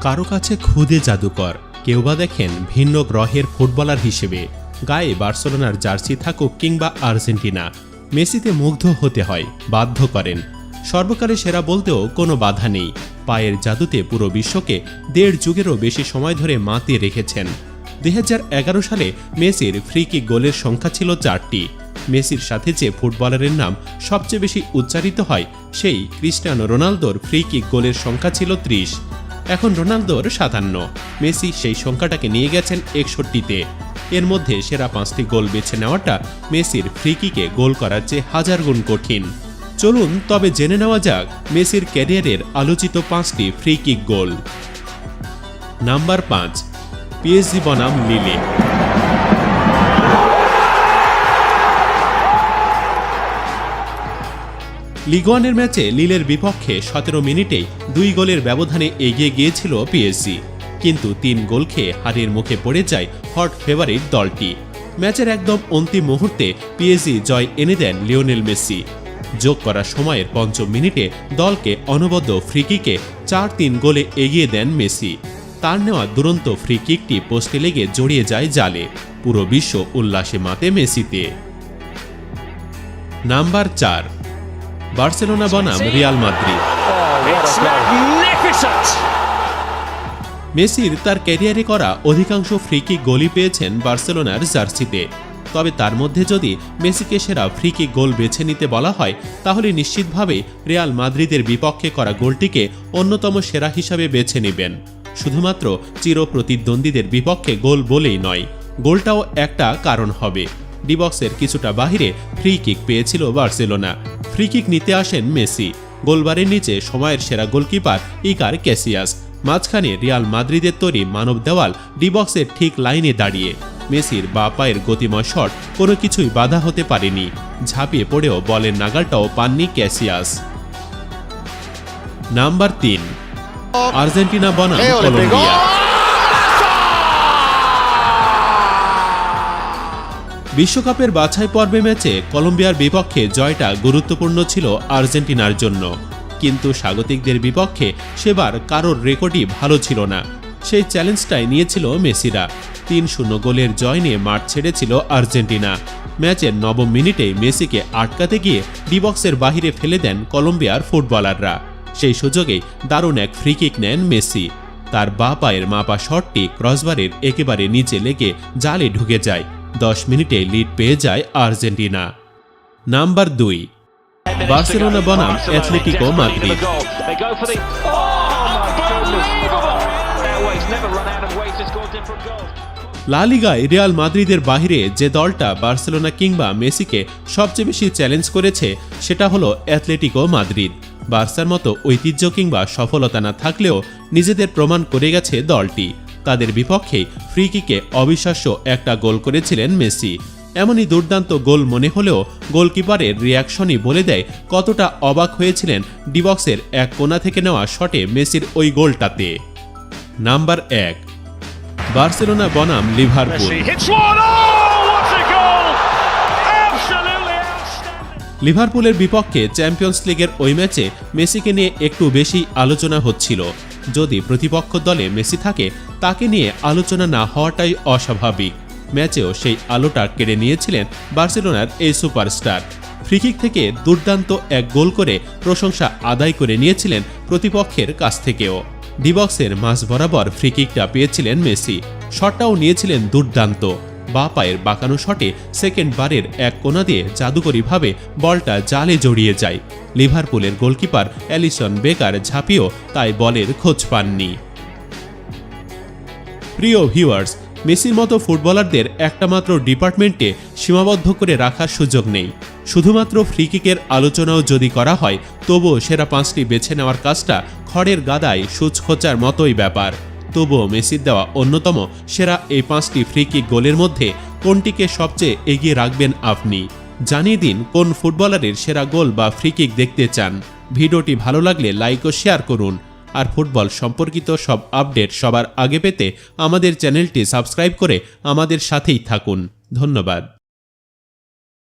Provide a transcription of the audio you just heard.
কারো কাছে খুদে জাদুকর, কেউ বা দেখেন ভিন্ন গ্রহের ফুটবলার হিসেবে। গায়ে বার্সেলোনার জার্সি থাকুক কিংবা আর্জেন্টিনা, মেসিতে মুগ্ধ হতে হয়, বাধ্য করেন। সর্বকালে সেরা বলতেও কোনো বাধা নেই। পায়ের জাদুতে পুরো বিশ্বকে 1.5 যুগেরও বেশি সময় ধরে মাতিয়ে রেখেছেন। 2011 সালে মেসির ফ্রি কিক গোলের সংখ্যা ছিল 4টি। মেসির সাথে যে ফুটবলারের নাম সবচেয়ে বেশি উচ্চারিত হয়, সেই ক্রিস্টিয়ানো রোনালদোর ফ্রি কিক গোলের সংখ্যা ছিল 30। এখন রোনালদোর 57। মেসি সেই সংখ্যাটাকে নিয়ে গেছেন 61-তে। এর মধ্যে সেরা 5টি গোল বেছে নেওয়াটা মেসির ফ্রি কিকে গোল করার চেয়ে 1000 গুণ কঠিন। চলুন তবে জেনে নেওয়া যাক মেসির ক্যারিয়ারের আলোচিত 5টি free kick goal. Number 5, PSG বনাম লিলে। লিগ ওয়ানের ম্যাচে লিলের বিপক্ষে 17 মিনিটেই 2 গোলের ব্যবধানে এগিয়ে গিয়েছিল পিএসজি, কিন্তু 3 গোল খেয়ে হারের মুখে পড়ে যায় হট ফেভারিট দলটি। ম্যাচের একদম অন্তিম মুহূর্তে পিএসজি জয় এনে দেন লিওনেল মেসি। যোগ করা সময়ের 5 মিনিটে দলকে অনবদ্য ফ্রি কিকে 4-3 গোলে এগিয়ে দেন মেসি। তার নেওয়া দুরন্ত ফ্রি কিকটি পোস্টে লেগে জড়িয়ে যায় জালে। পুরো বিশ্ব উল্লাসে মাতে মেসিতে। নাম্বার 4, বার্সেলোনা বনাম রিয়াল মাদ্রিদ। মেসির তার ক্যারিয়ারে করা অধিকাংশ ফ্রি কিক গোলই পেয়েছেন বার্সেলোনার জার্সিতে। তবে তার মধ্যে যদি মেসিকে সেরা ফ্রি কিক গোল বেছে নিতে বলা হয়, তাহলে নিশ্চিতভাবে রিয়াল মাদ্রিদের বিপক্ষে করা গোলটিকে অন্যতম সেরা হিসাবে বেছে নেবেন। শুধুমাত্র চিরপ্রতিদ্বন্দ্বীদের বিপক্ষে গোল বলেই নয়, গোলটাও একটা কারণ হবে। ডিবক্সের কিছুটা বাহিরে ফ্রি কিক পেয়েছিল বার্সেলোনা। ফ্রি কিক নিতে আসেন মেসি। গোলবারের নিচে সময়ের সেরা গোলকিপার ইকার ক্যাসিয়াস। মাঝখানে রিয়াল মাদ্রিদের তৈরি মানব দেওয়াল ডিবক্সের ঠিক লাইনে দাঁড়িয়ে। মেসির বাঁ পায়ের গতিময় শট কোনো কিছুই বাধা হতে পারেনি। ঝাঁপিয়ে পড়েও বলের নাগালটাও পাননি ক্যাসিয়াস। নাম্বার 3, আর্জেন্টিনা বনাম কলম্বিয়া। বিশ্বকাপের বাছাই পর্বে ম্যাচে কলম্বিয়ার বিপক্ষে জয়টা গুরুত্বপূর্ণ ছিল আর্জেন্টিনার জন্য, কিন্তু স্বাগতিকদের বিপক্ষে সেবার কারোর রেকর্ডই ভালো ছিল না। সেই চ্যালেঞ্জটাই নিয়েছিল মেসিরা। 3-0 গোলের জয় নিয়ে মাঠ ছেড়েছিল আর্জেন্টিনা। ম্যাচের 9 মিনিটেই মেসিকে আটকাতে গিয়ে ডিবক্সের বাহিরে ফেলে দেন কলম্বিয়ার ফুটবলাররা। সেই সুযোগেই দারুণ এক ফ্রি কিক নেন মেসি। তার বাঁ পায়ের মাপা শটটি ক্রসবারের একেবারে নিচে লেগে জালে ঢুকে যায়। 10 মিনিটে লিড পেয়ে যায় আর্জেন্টিনা। নাম্বার 2, বার্সেলোনা বনাম অ্যাথলেটিকো মাদ্রিদ। লা লিগায় রিয়াল মাদ্রিদের বাহিরে যে দলটা বার্সেলোনা কিংবা মেসিকে সবচেয়ে বেশি চ্যালেঞ্জ করেছে, সেটা হলো অ্যাথলেটিকো মাদ্রিদ। বার্সার মতো ঐতিহ্য কিংবা সফলতা না থাকলেও নিজেদের প্রমাণ করে গেছে দলটি। তাদের বিপক্ষে ফ্রি কিকে অবিশ্বাস্য একটা গোল করেছিলেন মেসি। এমনই দুর্দান্ত গোল মনে হলেও গোলকিপারের রিয়াকশনই বলে দেয় কতটা অবাক হয়েছিলেন ডিবক্সের এক কোণা থেকে নেওয়া শটে মেসির ওই গোলটাতে। নাম্বার 1, বার্সেলোনা বনাম লিভারপুল। লিভারপুলের বিপক্ষে চ্যাম্পিয়ন্স লিগের ওই ম্যাচে মেসিকে নিয়ে একটু বেশি আলোচনা হচ্ছিল। যদি প্রতিপক্ষ দলে মেসি থাকে, তাকে নিয়ে আলোচনা না হওয়াটাই অস্বাভাবিক। ম্যাচেও সেই আলোটা কেড়ে নিয়েছিলেন বার্সেলোনার এই সুপারস্টার। ফ্রিকিক থেকে দুর্দান্ত এক গোল করে প্রশংসা আদায় করে নিয়েছিলেন প্রতিপক্ষের কাছ থেকেও। ডিবক্সের মাঝ বরাবর ফ্রিকিকটা পেয়েছিলেন মেসি। শটটাও নিয়েছিলেন দুর্দান্ত। বাঁ পায়ের বাঁকানো শটে সেকেন্ড বারের এক কোণা দিয়ে জাদুকরীভাবে বলটা জালে জড়িয়ে যায়। লিভারপুলের গোলকিপার অ্যালিসন বেকার ঝাঁপিয়েও তাই বলের খোঁজ পাননি। প্রিয় ভিউয়ার্স, মেসির মতো ফুটবলারদের একটা মাত্র ডিপার্টমেন্টে সীমাবদ্ধ করে রাখার সুযোগ নেই। শুধুমাত্র ফ্রিকিকের আলোচনাও যদি করা হয়, তবুও সেরা 5টি বেছে নেওয়ার কাজটা খড়ের গাদায় সূচ খোঁচার মতোই ব্যাপার। তবুও মেসির দেওয়া অন্যতম সেরা এই 5টি ফ্রিকিক গোলের মধ্যে কোনটিকে সবচেয়ে এগিয়ে রাখবেন আপনি? জানিয়ে দিন কোন ফুটবলারের সেরা গোল বা ফ্রিকিক দেখতে চান। ভিডিওটি ভালো লাগলে লাইক ও শেয়ার করুন। আর ফুটবল সম্পর্কিত সব আপডেট সবার আগে পেতে আমাদের চ্যানেলটি সাবস্ক্রাইব করে আমাদের সাথেই থাকুন। ধন্যবাদ।